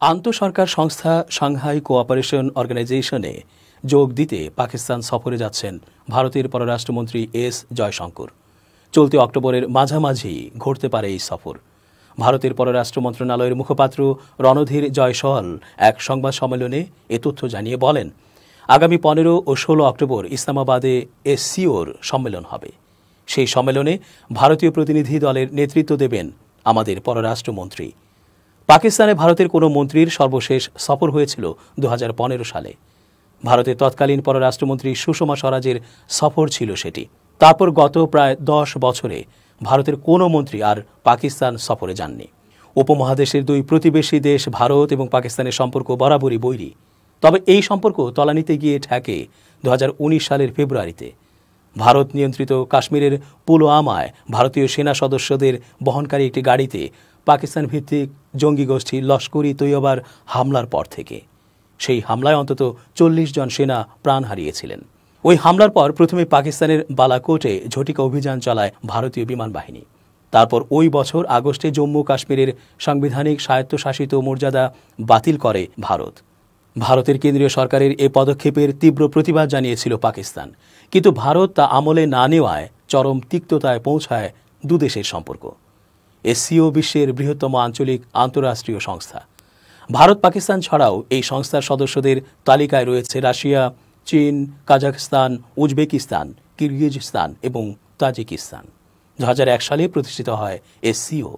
আন্তঃসরকার সংস্থা Shanghai cooperation অর্গানাইজেশনে যোগ দিতে পাকিস্তান সফরে যাচ্ছেন ভারতের পররাষ্ট্রমন্ত্রী এস জয়শঙ্কর। চলতি অক্টোবরের মাঝামাঝি ঘটতে পারে এই সফর। ভারতের পররাষ্ট্র মন্ত্রণালয়ের মুখপাত্র রণধীর জয়সওয়াল এক সংবাদ সম্মেলনে এ তথ্য জানিয়ে বলেন, আগামী 15 ও 16 অক্টোবর ইসলামাবাদে এসসিওর সম্মেলন হবে। সেই সম্মেলনে ভারতীয় প্রতিনিধি দলের নেতৃত্ব দেবেন আমাদের পররাষ্ট্রমন্ত্রী। পাকিস্তানে ভারতের কোনো মন্ত্রীর সর্বশেষ সফর হয়েছিল 2015 সালে। ভারতের তৎকালীন পররাষ্ট্রমন্ত্রী সুষমা স্বরাজের সফর ছিল সেটি। তারপর গত প্রায় 10 বছরে ভারতের কোনো মন্ত্রী আর পাকিস্তান সফরে যাননি। উপমহাদেশের দুই প্রতিবেশী দেশ ভারত এবং পাকিস্তানের সম্পর্ক বরাবরই বৈরী। তবে এই সম্পর্ক তলানিতে গিয়ে ঠেকে 2019 সালের ফেব্রুয়ারিতে। ভারত নিয়ন্ত্রিত কাশ্মীরের পুলওয়ামায় ভারতীয় সেনা সদস্যদের বহনকারী একটি গাড়িতে পাকিস্তান ভিত্তিক জঙ্গি গোষ্ঠী লস্কর-ই তৈয়বার হামলার পর থেকে। সেই হামলায় অন্তত 40 জন সেনা প্রাণ হারিয়েছিলেন। ওই হামলার পর প্রথমে পাকিস্তানের বালাকোটে ঝটিকা অভিযান চালায় ভারতীয় বিমান বাহিনী। তারপর ওই বছর আগস্টে জম্মু কাশ্মীরের সাংবিধানিক স্বায়ত্তশাসিত মর্যাদা বাতিল করে ভারত। ভারতের কেন্দ্রীয় সরকারের এ পদক্ষেপের তীব্র প্রতিবাদ জানিয়েছিল পাকিস্তান, কিন্তু ভারত তা আমলে না নেওয়ায় চরম তিক্ততায় পৌঁছায় দুদেশের সম্পর্ক। এসসিও বিশ্বের বৃহত্তম আঞ্চলিক আন্তঃরাষ্ট্রীয় সংস্থা। ভারত পাকিস্তান ছাড়াও এই সংস্থার সদস্যদের তালিকায় রয়েছে রাশিয়া, চীন, কাজাখস্তান, উজবেকিস্তান, কিরগিজস্তান এবং তাজিকিস্তান। 2001 সালে প্রতিষ্ঠিত হয় এসসিও।